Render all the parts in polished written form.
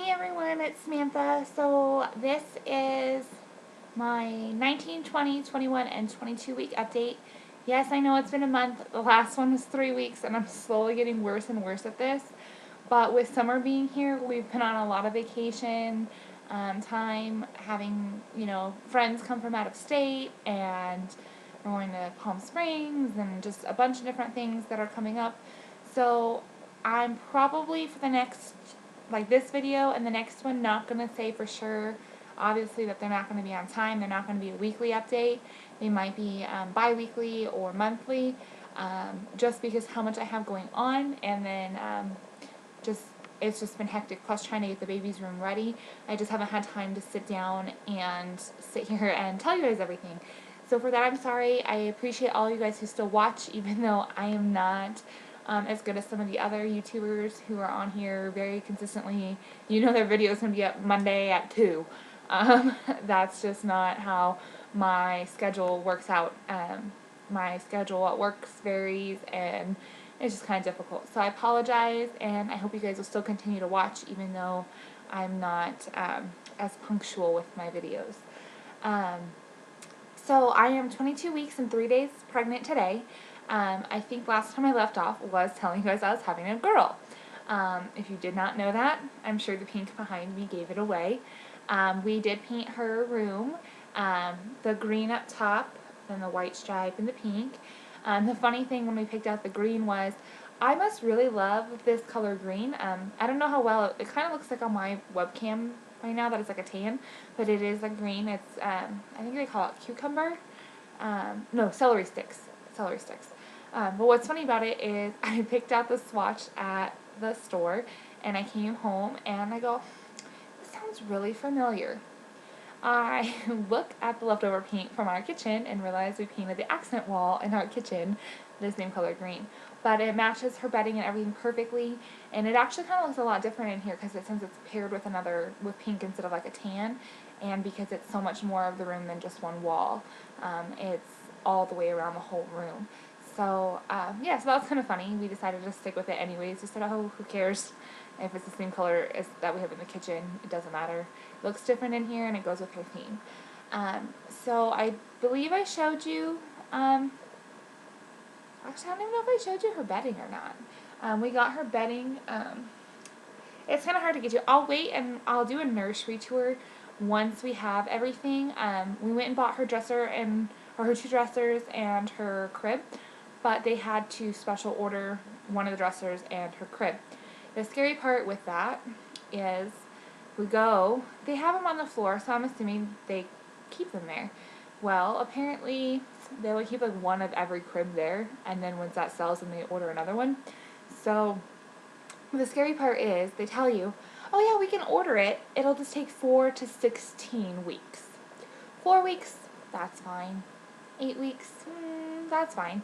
Hey everyone, it's Samantha. So this is my 19, 20, 21, and 22 week update. Yes, I know it's been a month. The last one was 3 weeks and I'm slowly getting worse and worse at this. But with summer being here, we've been on a lot of vacation time, having, friends come from out of state, and we're going to Palm Springs and just a bunch of different things that are coming up. So I'm probably for the next, like this video and the next one, not going to say for sure, obviously, that they're not going to be on time. They're not going to be a weekly update. They might be bi-weekly or monthly, just because how much I have going on, and then it's just been hectic, plus trying to get the baby's room ready. I just haven't had time to sit down and sit here and tell you guys everything. So for that, I'm sorry. I appreciate all you guys who still watch, even though I am not as good as some of the other YouTubers who are on here very consistently. You know their video's going to be up Monday at 2. That's just not how my schedule works out. My schedule at work varies, and it's just kind of difficult. So I apologize, and I hope you guys will still continue to watch, even though I'm not as punctual with my videos. So I am 22 weeks and 3 days pregnant today. I think last time I left off was telling you guys I was having a girl. If you did not know that, I'm sure the pink behind me gave it away. We did paint her room, the green up top, then the white stripe and the pink. The funny thing when we picked out the green was, I must really love this color green. I don't know how well, it kind of looks like on my webcam right now that it's like a tan, but it is a green. It's, I think they call it cucumber. No, celery sticks. Celery sticks. But what's funny about it is I picked out the swatch at the store, and I came home and I go, this sounds really familiar. I look at the leftover paint from our kitchen and realize we painted the accent wall in our kitchen the same color green. But it matches her bedding and everything perfectly, and it actually kind of looks a lot different in here because since it's paired with with pink instead of like a tan, and because it's so much more of the room than just one wall. It's all the way around the whole room. So, yeah, so that was kind of funny. We decided to stick with it anyways. We said, oh, who cares if it's the same color as that we have in the kitchen. It doesn't matter. It looks different in here, and it goes with her theme. So I believe I showed you, actually, I don't even know if I showed you her bedding or not. We got her bedding. It's kind of hard to get to. I'll wait, and I'll do a nursery tour once we have everything. We went and bought her dresser or her 2 dressers and her crib, but they had to special order one of the dressers and her crib. The scary part with that is they have them on the floor, so I'm assuming they keep them there. Well, apparently they would keep like one of every crib there, and then once that sells, then they order another one. So the scary part is they tell you, oh yeah, we can order it. It'll just take 4 to 16 weeks. 4 weeks, that's fine. 8 weeks, that's fine.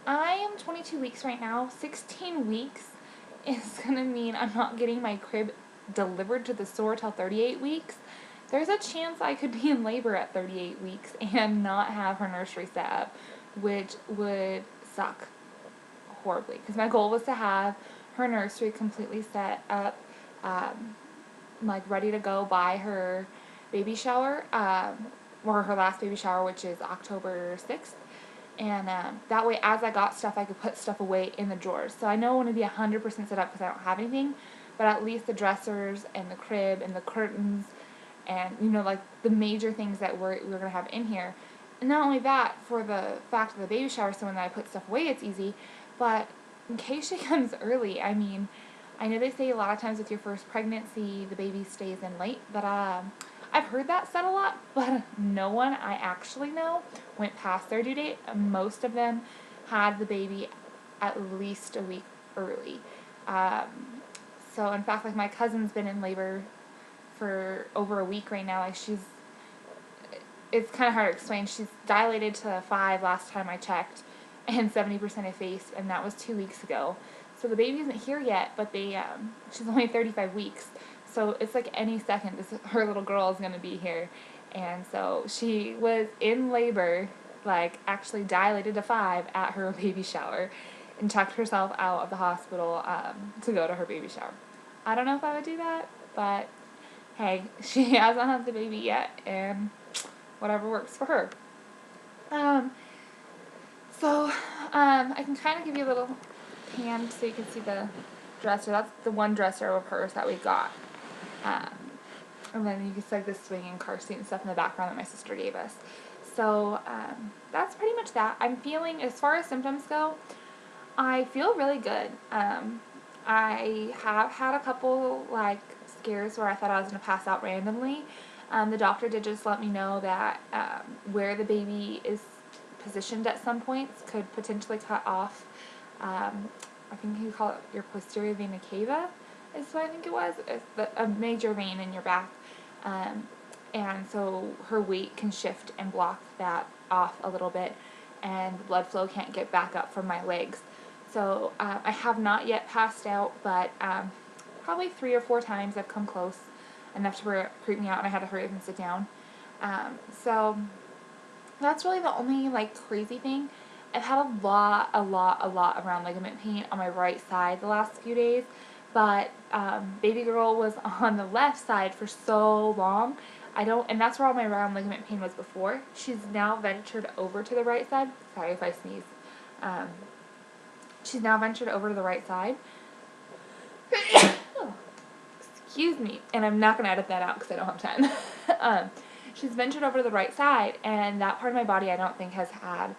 I am 22 weeks right now. 16 weeks is going to mean I'm not getting my crib delivered to the store till 38 weeks. There's a chance I could be in labor at 38 weeks and not have her nursery set up, which would suck horribly. Because my goal was to have her nursery completely set up, like ready to go by her baby shower, or her last baby shower, which is October 6th. And that way, as I got stuff, I could put stuff away in the drawers. So I know I want to be 100% set up because I don't have anything, but at least the dressers and the crib and the curtains and, like the major things that we're going to have in here. And not only that, for the fact of the baby shower, so when I put stuff away, it's easy, but in case she comes early, I mean, I know they say a lot of times with your first pregnancy, the baby stays in late, but I've heard that said a lot, but no one I actually know went past their due date. Most of them had the baby at least a week early. So in fact, like my cousin's been in labor for over a week right now. Like it's kind of hard to explain. She's dilated to 5 last time I checked, and 70% effaced, and that was 2 weeks ago. So the baby isn't here yet, but she's only 35 weeks. So it's like any second her little girl is going to be here. And so she was in labor, like actually dilated to 5 at her baby shower, and checked herself out of the hospital to go to her baby shower. I don't know if I would do that, but hey, she hasn't had the baby yet, and whatever works for her. I can kind of give you a little hand so you can see the dresser. That's the one dresser of hers that we got. Um, and then you can see like the swing and car seat and stuff in the background that my sister gave us. So that's pretty much that. I'm feeling, as far as symptoms go, I feel really good. I have had a couple like scares where I thought I was going to pass out randomly. The doctor did just let me know that where the baby is positioned at some points could potentially cut off, I think you call it your posterior vena cava, is what I think it was. It's a major vein in your back. And so her weight can shift and block that off a little bit, and the blood flow can't get back up from my legs. So I have not yet passed out, but probably 3 or 4 times I've come close enough to where it creeped me out and I had to hurry up and sit down. So that's really the only like crazy thing. I've had a lot around ligament pain on my right side the last few days, but baby girl was on the left side for so long. And that's where all my round ligament pain was before. She's now ventured over to the right side. Sorry if I sneeze. She's now ventured over to the right side. Excuse me. And I'm not going to edit that out because I don't have time. She's ventured over to the right side, and that part of my body I don't think has had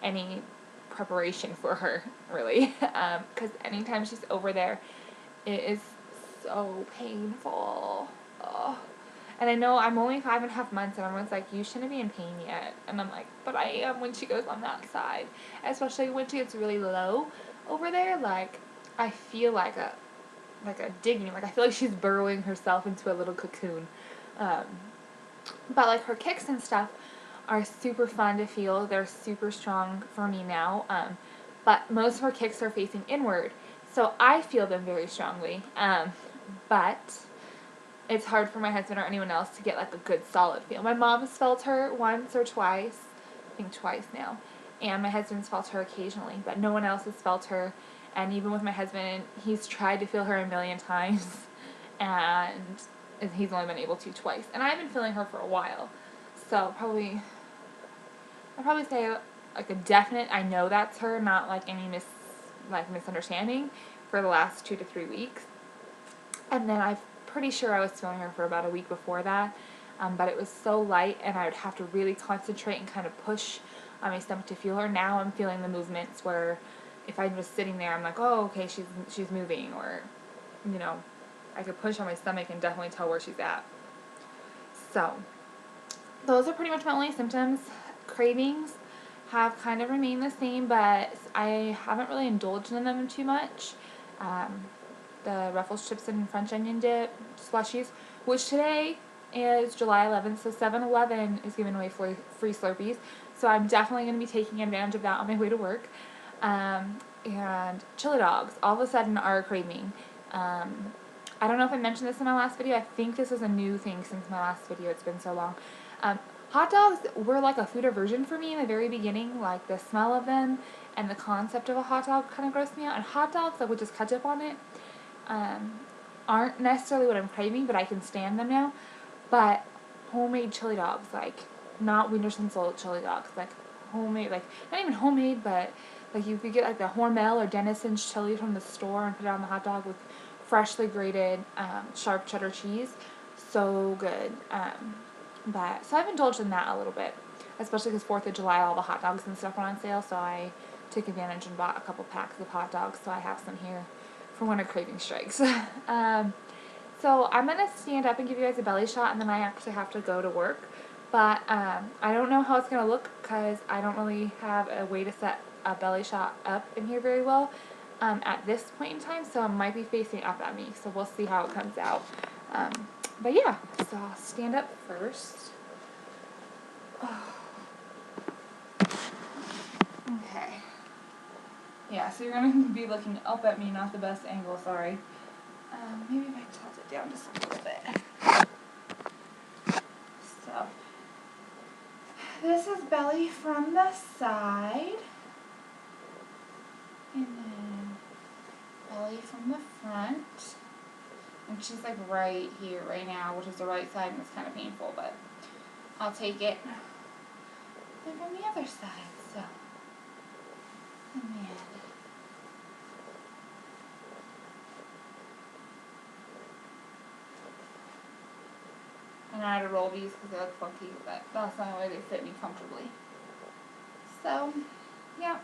any preparation for her, really. Because anytime she's over there, it is so painful. Ugh. And I know I'm only 5.5 months, and everyone's like, you shouldn't be in pain yet. And I'm like, but I am when she goes on that side. Especially when she gets really low over there. Like, I feel like a digging. Like, I feel like she's burrowing herself into a little cocoon. But, like, her kicks and stuff are super fun to feel. They're super strong for me now. But most of her kicks are facing inward. So I feel them very strongly. But it's hard for my husband or anyone else to get like a good solid feel. My mom's felt her once or twice, I think twice now, and my husband's felt her occasionally, but no one else has felt her. And even with my husband, he's tried to feel her a million times, and he's only been able to twice. And I've been feeling her for a while, so I'd probably say like a definite, I know that's her, not like any misunderstanding for the last 2 to 3 weeks. And then I'm pretty sure I was feeling her for about a week before that, but it was so light, and I would have to really concentrate and kind of push on my stomach to feel her. Now I'm feeling the movements where if I'm just sitting there, I'm like, oh, okay, she's moving, or, you know, I could push on my stomach and definitely tell where she's at. So those are pretty much my only symptoms. Cravings have kind of remained the same, but I haven't really indulged in them too much. The Ruffles chips and French onion dip slushies, which today is July 11th, so 7-Eleven is giving away free Slurpees, so I'm definitely going to be taking advantage of that on my way to work. And chili dogs all of a sudden are a craving. I don't know if I mentioned this in my last video. I think this is a new thing since my last video. It's been so long. Hot dogs were like a food aversion for me in the very beginning. Like the smell of them and the concept of a hot dog kind of grossed me out. And hot dogs, like with just ketchup on it, aren't necessarily what I'm craving, but I can stand them now. But homemade chili dogs, like not Wienersen sold chili dogs, like homemade, like not even homemade, but like you could get like the Hormel or Denison's chili from the store and put it on the hot dog with freshly grated sharp cheddar cheese. So good. So I've indulged in that a little bit, especially because 4th of July all the hot dogs and stuff went on sale, so I took advantage and bought a couple packs of hot dogs, so I have some here for when a craving strikes. So I'm going to stand up and give you guys a belly shot, and then I actually have to go to work. But I don't know how it's going to look because I don't really have a way to set a belly shot up in here very well at this point in time, so it might be facing up at me, so we'll see how it comes out. But yeah, so I'll stand up first. Okay. Yeah, so you're going to be looking up at me, not the best angle, sorry. Maybe if I tilt it down just a little bit. So, this is belly from the side. And then belly from the front. And she's like right here, right now, which is the right side, and it's kind of painful, but I'll take it. And from the other side, so. And then. And I had to roll these because they look funky, but that's the only way they fit me comfortably. So, yeah.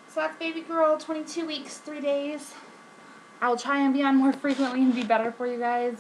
So that's baby girl, 22 weeks, 3 days. I'll try and be on more frequently and be better for you guys.